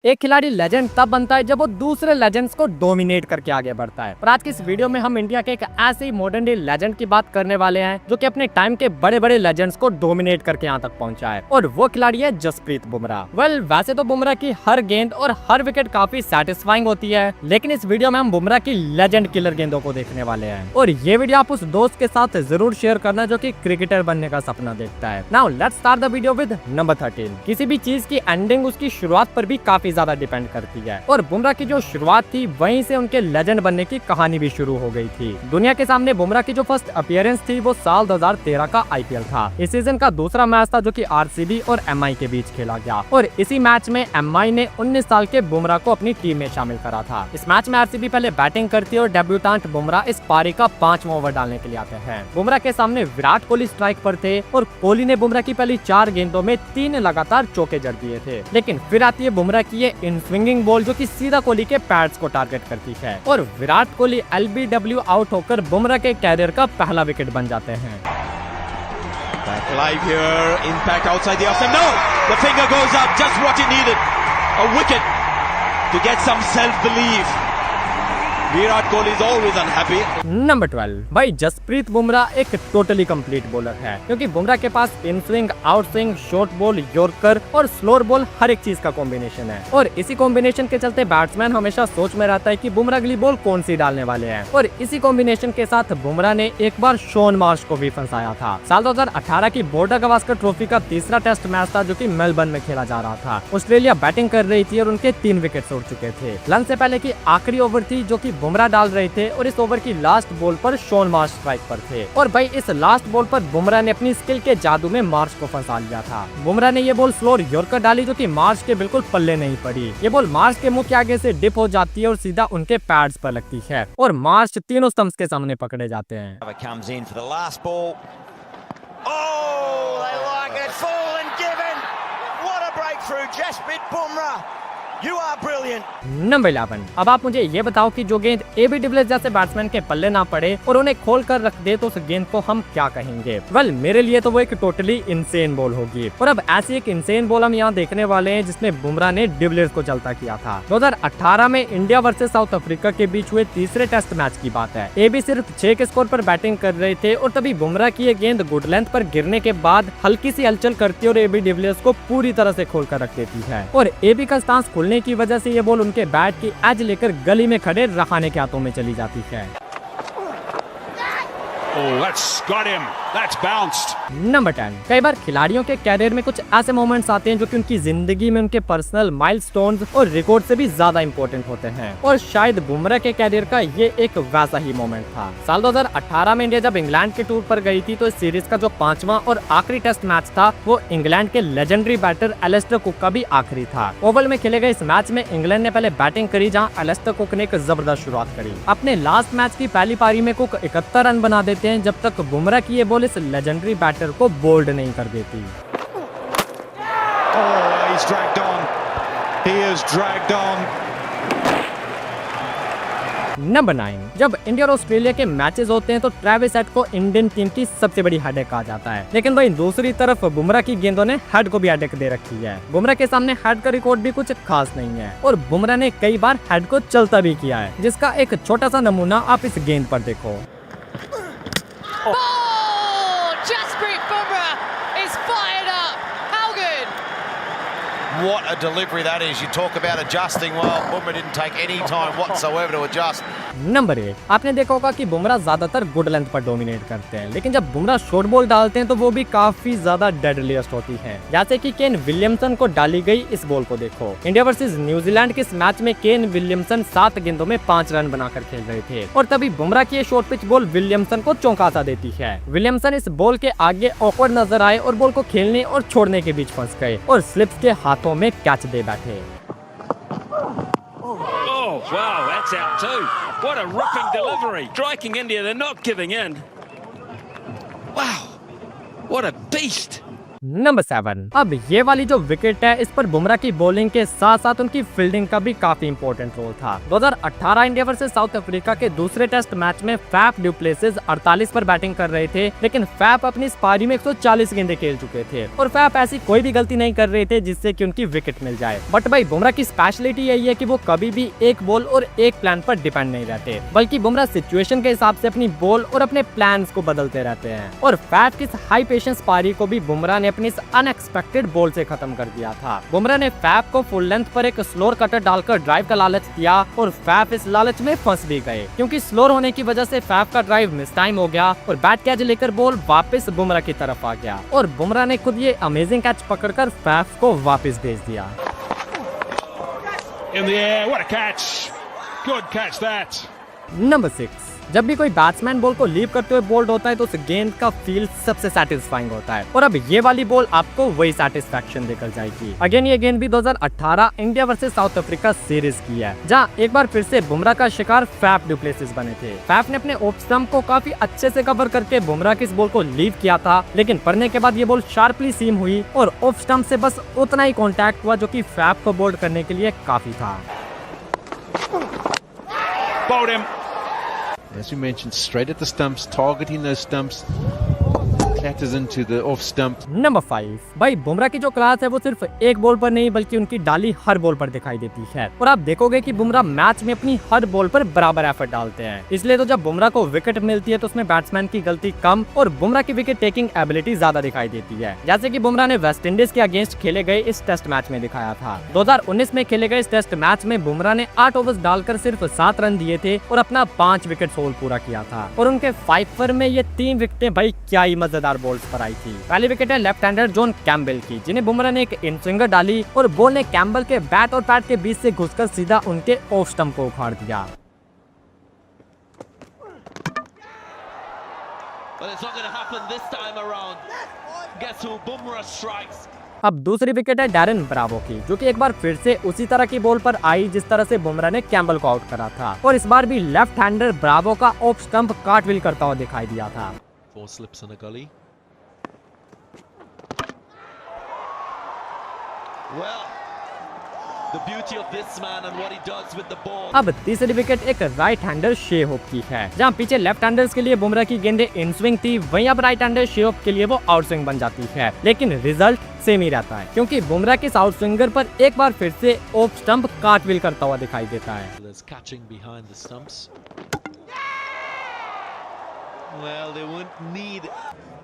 एक खिलाड़ी लेजेंड तब बनता है जब वो दूसरे लेजेंड्स को डोमिनेट करके आगे बढ़ता है। और आज की इस वीडियो में हम इंडिया के एक ऐसे ही मॉडर्न डे लेजेंड की बात करने वाले हैं जो कि अपने टाइम के बड़े बड़े लेजेंड्स को डोमिनेट करके यहाँ तक पहुंचा है, और वो खिलाड़ी है जसप्रीत बुमराह। वैसे तो बुमराह की हर गेंद और हर विकेट काफी सेटिस्फाइंग होती है, लेकिन इस वीडियो में हम बुमराह की लेजेंड किलर गेंदों को देखने वाले हैं। और ये वीडियो आप उस दोस्त के साथ जरूर शेयर करना जो की क्रिकेटर बनने का सपना देखता है। Now let's start the video with number 13। किसी भी चीज की एंडिंग उसकी शुरुआत पर भी काफी ज्यादा डिपेंड करती है, और बुमराह की जो शुरुआत थी वहीं से उनके लेजेंड बनने की कहानी भी शुरू हो गई थी। दुनिया के सामने बुमराह की जो फर्स्ट अपीयरेंस थी वो साल 2013 का आईपीएल था। इस सीजन का दूसरा मैच था जो कि आरसीबी और एमआई के बीच खेला गया, और इसी मैच में एमआई ने 19 साल के बुमराह को अपनी टीम में शामिल करा था। इस मैच में आरसीबी पहले बैटिंग करती है और डेब्यूटेंट बुमराह इस पारी का 5वां ओवर डालने के लिए आते हैं। बुमराह के सामने विराट कोहली स्ट्राइक पर थे, और कोहली ने बुमराह की पहली 4 गेंदों में 3 लगातार चौके जड़ दिए थे। लेकिन फिर आती है बुमराह की ये इन स्विंगिंग बॉल जो कि सीधा कोहली के पैड्स को टारगेट करती है, और विराट कोहली एलबीडब्ल्यू आउट होकर बुमराह के कैरियर का पहला विकेट बन जाते हैं। Live here, impact outside the off stump. No, the finger goes up, just what he needed. A wicket to get some self-belief. Virat Kohli is always unhappy. Number 12 भाई जसप्रीत बुमराह एक टोटली कंप्लीट बॉलर है, क्योंकि बुमराह के पास in swing, out swing, short ball, yorker और slower ball हर एक चीज का कॉम्बिनेशन है। और इसी कॉम्बिनेशन के चलते बैट्समैन हमेशा सोच में रहता है कि बुमराह अगली बॉल कौन सी डालने वाले हैं। और इसी कॉम्बिनेशन के साथ बुमराह ने एक बार शॉन मार्श को भी फंसाया था। साल 2018 की बॉर्डर गवास्कर ट्रॉफी का तीसरा टेस्ट मैच था जो कि मेलबर्न में खेला जा रहा था। ऑस्ट्रेलिया बैटिंग कर रही थी और उनके 3 विकेट उड़ चुके थे। लंच से पहले की आखिरी ओवर थी जो कि बुमराह डाल रहे थे, और इस ओवर की लास्ट बॉल पर शॉन मार्श स्ट्राइक पर थे। और भाई इस लास्ट बॉल पर बुमराह ने अपनी स्किल के जादू में मार्श को फंसा लिया था। बुमराह ने ये बॉल स्लोअर यॉर्कर डाली जो कि मार्श के बिल्कुल पल्ले नहीं पड़ी। ये बॉल मार्श के मुंह के आगे से डिप हो जाती है और सीधा उनके पैड्स पर लगती है, और मार्श तीनों स्टंप्स के सामने पकड़े जाते हैं। नंबर 11। अब आप मुझे ये बताओ कि जो गेंद एबी डिविलियर्स जैसे बैट्समैन के पल्ले ना पड़े और उन्हें खोल कर रख दे तो उस गेंद को हम क्या कहेंगे? वेल मेरे लिए तो वो एक टोटली इंसेन बॉल होगी। और अब ऐसी एक इंसेन बॉल हम यहाँ देखने वाले हैं जिसमें बुमराह ने डिविलियर्स को चलता किया था। 2018 में इंडिया वर्सेस साउथ अफ्रीका के बीच हुए तीसरे टेस्ट मैच की बात है। एबी सिर्फ 6 के स्कोर पर बैटिंग कर रहे थे, और तभी बुमराह की ये गेंद गुड लेंथ पर गिरने के बाद हल्की सी हलचल करती है और एबी डिविलियर्स को पूरी तरह से खोल कर रख देती है। और एबी का स्टांस खुलने की वजह से ये बॉल उनके बैट की एज लेकर गली में खड़े रहाने के हाथों में चली जाती है। नंबर 10। कई बार खिलाड़ियों के कैरियर में कुछ ऐसे मोमेंट्स आते हैं जो कि उनकी जिंदगी में उनके पर्सनल माइलस्टोन्स और रिकॉर्ड से भी ज्यादा इंपॉर्टेंट होते हैं, और शायद बुमराह के कैरियर का ये एक वैसा ही मोमेंट था। साल 2018 में इंडिया जब इंग्लैंड के टूर पर गई थी तो इस सीरीज का जो 5वां और आखिरी टेस्ट मैच था वो इंग्लैंड के लेजेंडरी बैटर एलिस्टर कुक का भी आखिरी था। ओवल में खेले गए इस मैच में इंग्लैंड ने पहले बैटिंग करी, जहाँ एलिस्टर कुक ने एक जबरदस्त शुरुआत करी। अपने लास्ट मैच की पहली पारी में कुक 71 रन बना देते हैं, जब तक बुमराह की ये बॉल इस लेजेंडरी बैटर को बोल्ड नहीं कर देती। नंबर 9। जब इंडिया और ऑस्ट्रेलिया के मैचेस होते हैं तो ट्रेविस हेड को इंडियन टीम की सबसे बड़ी हेडेक कहा जाता है, लेकिन भाई दूसरी तरफ बुमराह की गेंदों ने हेड को भी हेडेक दे रखी है। बुमराह के सामने हेड का रिकॉर्ड भी कुछ खास नहीं है, और बुमराह ने कई बार हेड को चलता भी किया है, जिसका एक छोटा सा नमूना आप इस गेंद पर देखो। Jasprit Bumrah is fired up. How good? What a delivery that is. You talk about adjusting. Well, Bumrah didn't take any time whatsoever to adjust. Number 8। आपने देखा होगा कि बुमराह ज्यादातर गुड लेंथ पर डोमिनेट करते हैं, लेकिन जब बुमराह शॉर्ट बॉल डालते हैं तो वो भी काफी ज्यादा डेडलीस्ट होती है। जैसे कि केन विलियमसन को डाली गई इस बॉल को देखो। इंडिया वर्सेस न्यूजीलैंड के इस मैच में केन विलियमसन 7 गेंदों में 5 रन बनाकर खेल रहे थे, और तभी बुमराह की शॉर्ट पिच बॉल विलियमसन को चौंका सा देती है। विलियमसन इस बॉल के आगे ऑकवर्ड नजर आए और बॉल को खेलने और छोड़ने के बीच फंस गए, और स्लिप्स के हाथों में कैच दे बैठे। Wow, that's out too. What a ripping delivery. Striking India, they're not giving in. Wow, what a beast. Number 7। अब ये वाली जो विकेट है, इस पर बुमराह की बॉलिंग के साथ साथ उनकी फील्डिंग का भी काफी इंपॉर्टेंट रोल था। 2018 इंडिया वर्सेस साउथ अफ्रीका के दूसरे टेस्ट मैच में फैफ डु प्लेसिस 48 पर बैटिंग कर रहे थे, लेकिन फैफ अपनी इस पारी में 140 गेंदें खेल चुके थे और फैफ ऐसी कोई भी गलती नहीं कर रहे थे जिससे कि उनकी विकेट मिल जाए। बट भाई बुमराह की स्पेशलिटी यही है कि वो कभी भी एक बॉल और एक प्लान पर डिपेंड नहीं रहते, बल्कि बुमराह सिचुएशन के हिसाब से अपनी बॉल और अपने प्लान्स को बदलते रहते हैं। और फैफ की इस हाई पेशेंस पारी को भी बुमराह ने अपनी इस अनएक्सपेक्टेड बॉल से खत्म कर दिया था। बुमराह ने फैफ को फुल लेंथ पर एक स्लोअर कटर डालकर ड्राइव का लालच दिया और फैफ इस लालच में फंस भी गए, क्योंकि स्लोअर होने की वजह से फैफ का ड्राइव मिस टाइम हो गया और बैट कैच लेकर बॉल वापस बुमराह की तरफ आ गया और बुमराह ने खुद ये अमेजिंग कैच पकड़कर फैफ को वापस भेज दिया। In the air, what a catch! Good catch that. Number 6। जब भी कोई बैट्समैन बॉल को लीव करते हुए बोल्ड होता है तो उस गेंद का फील सबसे सेटिस्फाइंग होता है और अब ये वाली बॉल आपको वही सेटिस्फैक्शन देकर जाएगी। अगेन ये गेंद भी 2018 India versus south Africa series की है, जहां एक बार फिर से बुमराह का शिकार फैफ डु प्लेसिस बने थे। फैफ ने अपने ऑफ स्टंप को काफी अच्छे से कवर करके बुमराह की इस बॉल को लीव किया था, लेकिन पड़ने के बाद ये बॉल शार्पली सीम हुई और ऑफ स्टंप से बस उतना ही कॉन्टैक्ट हुआ जो कि फैफ को बोल्ड करने के लिए काफी था। Bowled him. As we mentioned, straight at the stumps, targeting those stumps, clatters into the off stump. Number 5। भाई बुमराह की जो क्लास है वो सिर्फ एक बॉल पर नहीं बल्कि उनकी डाली हर बॉल पर दिखाई देती है और आप देखोगे कि बुमराह मैच में अपनी हर बॉल पर बराबर एफर्ट डालते हैं। इसलिए तो जब बुमराह को विकेट मिलती है तो उसमें बैट्समैन की गलती कम और बुमराह की विकेट टेकिंग एबिलिटी ज्यादा दिखाई देती है, जैसे कि बुमराह ने वेस्ट इंडीज के अगेंस्ट खेले गए इस टेस्ट मैच में दिखाया था। 2019 में खेले गए इस टेस्ट मैच में बुमराह ने 8 ओवर्स डालकर सिर्फ 7 रन दिए थे और अपना 5 विकेट होल पूरा किया था और उनके 5 में ये 3 विकेटें भाई क्या ही मजेदार बॉल्स पर आई थी। पहली विकेट है लेफ्ट हैंडर जॉन कैम्बेल की, जिन्हें बुमराह ने एक इन स्विंगर डाली और बॉल ने कैम्बेल के बैट और पैड के बीच से घुसकर सीधा उनके ऑफ स्टंप को उखाड़ दिया। अब दूसरी विकेट है डैरेन ब्रावो की, जो कि एक बार फिर से उसी तरह की बॉल पर आई जिस तरह से बुमराह ने कैम्बेल को आउट करा था और इस बार भी लेफ्ट हैंडर ब्रावो का ऑफ स्टंप कार्टव्हील करता हुआ दिखाई दिया था। 4 slips on a gully. Well, the beauty of this man and what he does with the ball. अब तीसरी विकेट एक राइट हैंडर शे होप की है, जहां पीछे लेफ्ट हैंडर्स के लिए बुमराह की गेंदें इन स्विंग थी, वहीं अब राइट हैंडर शे होप के लिए वो आउट स्विंग बन जाती है, लेकिन रिजल्ट सेम ही रहता है क्योंकि बुमराह के आउट स्विंगर पर एक बार फिर से ऑफ स्टंप कार्टव्हील करता हुआ दिखाई देता है। There's catching behind the stumps. Well, they won't need.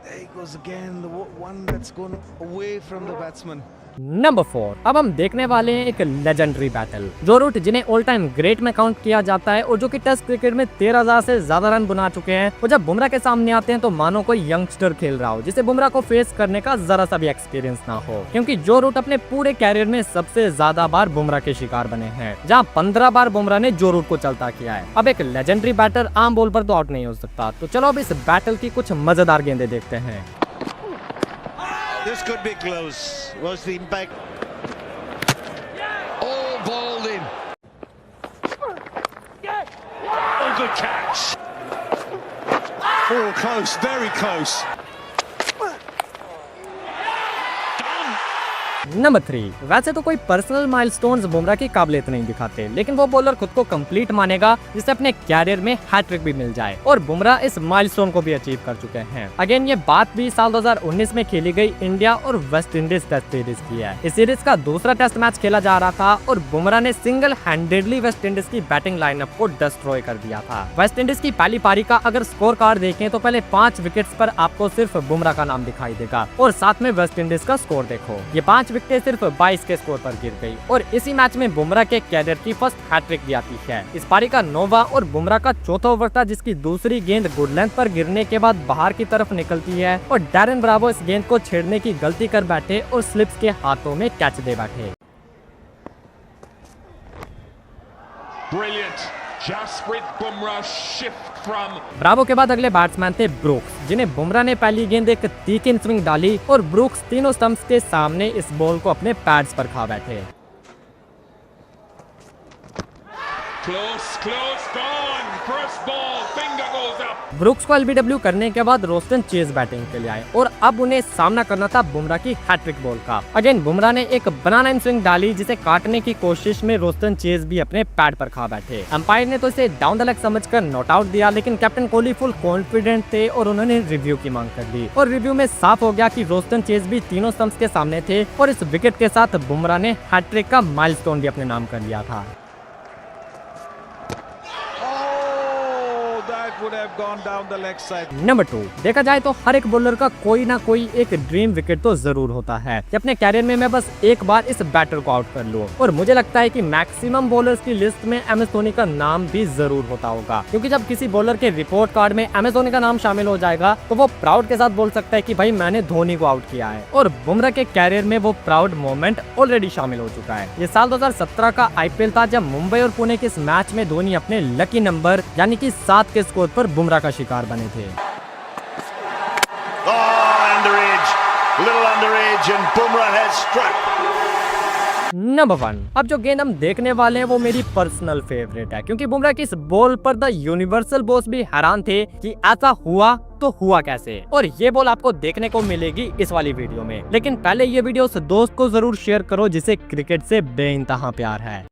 There he goes again, the one that's gone away from the batsman. Number 4। अब हम देखने वाले हैं एक लेजेंडरी बैटल, जो रूट जिन्हें ऑल टाइम ग्रेट में काउंट किया जाता है और जो कि टेस्ट क्रिकेट में 13,000 से ज्यादा रन बना चुके हैं, वो जब बुमराह के सामने आते हैं तो मानो कोई यंगस्टर खेल रहा हो जिसे बुमराह को फेस करने का जरा सा भी एक्सपीरियंस ना हो, क्योंकि जो रूट अपने पूरे कैरियर में सबसे ज्यादा बार बुमराह के शिकार बने हैं, जहाँ 15 बार बुमराह ने जो रूट को चलता किया है। अब एक लेजेंडरी बैटर आम बॉल पर तो आउट नहीं हो सकता, तो चलो अब इस बैटल की कुछ मजेदार गेंदें देखते हैं। This could be close. Was the impact? All bowled in. Oh, good catch. Oh, close, very close. Number 3। वैसे तो कोई पर्सनल माइलस्टोन्स बुमराह की काबिलियत नहीं दिखाते, लेकिन वो बॉलर खुद को कंप्लीट मानेगा जिससे अपने कैरियर में हैट्रिक भी मिल जाए और बुमराह इस माइलस्टोन को भी अचीव कर चुके हैं। अगेन ये बात भी साल 2019 में खेली गई इंडिया और वेस्ट इंडीज टेस्ट सीरीज की है। इस सीरीज का दूसरा टेस्ट मैच खेला जा रहा था और बुमराह ने सिंगल हैंडेडली वेस्ट इंडीज की बैटिंग लाइनअप को डिस्ट्रॉय कर दिया था। वेस्ट इंडीज की पहली पारी का अगर स्कोर कार्ड देखें तो पहले 5 विकेट्स पर आपको सिर्फ बुमराह का नाम दिखाई देगा और साथ में वेस्ट इंडीज का स्कोर देखो, ये 5 विकेटें सिर्फ 22 के स्कोर पर गिर गई और इसी मैच में बुमराह के कैरियर की फर्स्ट हैट्रिक भी आती है। इस पारी का 9वां और बुमराह का 4था ओवर था, जिसकी दूसरी गेंद गुड लेंथ पर गिरने के बाद बाहर की तरफ निकलती है और डैरेन ब्रावो इस गेंद को छेड़ने की गलती कर बैठे और स्लिप्स के हाथों में कैच दे बैठे। Brilliant. Jasprit Bumrah shift from. Bravo के बाद अगले बैट्समैन थे ब्रूक्स, जिन्हें बुमराह ने पहली गेंद एक तीखी इन स्विंग डाली और ब्रूक्स तीनों स्टंप्स के सामने इस बॉल को अपने पैड्स पर खा बैठे। Close, gone. First ball, finger goes up. Brooks को एलबीडब्ल्यू करने के बाद रोस्टन चेज बैटिंग के लिए आए और अब उन्हें सामना करना था बुमराह की हैट्रिक बॉल का। अगेन बुमराह ने एक बनाना इन स्विंग डाली जिसे काटने की कोशिश में रोस्टन चेज भी अपने पैड पर खा बैठे। अंपायर ने तो इसे डाउन द लेग समझकर नॉट आउट दिया, लेकिन कैप्टन कोहली फुल कॉन्फिडेंट थे और उन्होंने रिव्यू की मांग कर दी और रिव्यू में साफ हो गया कि रोस्टन चेज भी तीनों स्टंप्स के सामने थे और इस विकेट के साथ बुमराह ने हैट्रिक का माइलस्टोन भी अपने नाम कर लिया था। Would have gone down the leg side. Number 2, देखा जाए तो हर एक बॉलर का कोई ना कोई एक ड्रीम विकेट तो जरूर होता है कि अपने कैरियर में मैं बस एक बार इस बैटर को आउट कर लूं, और मुझे लगता है कि मैक्सिमम बॉलर्स की लिस्ट में एम एस धोनी का नाम भी जरूर होता होगा, क्योंकि जब किसी बॉलर के रिपोर्ट कार्ड में एम एस धोनी का नाम शामिल हो जाएगा तो वो प्राउड के साथ बोल सकता है कि भाई मैंने धोनी को आउट किया है, और बुमराह के कैरियर में वो प्राउड मोमेंट ऑलरेडी शामिल हो चुका है। ये साल 2017 का आईपीएल था जब मुंबई और पुणे के इस मैच में धोनी अपने लकी नंबर यानी कि 7 के स्कोर पर बुमराह का शिकार बने थे। नंबर 1, अब जो गेंद हम देखने वाले हैं वो मेरी पर्सनल फेवरेट है, क्योंकि बुमराह की इस बॉल पर द यूनिवर्सल बॉस भी हैरान थे कि ऐसा हुआ तो हुआ कैसे, और ये बॉल आपको देखने को मिलेगी इस वाली वीडियो में। लेकिन पहले ये वीडियो उस दोस्त को जरूर शेयर करो जिसे क्रिकेट से बेइंतहा प्यार है।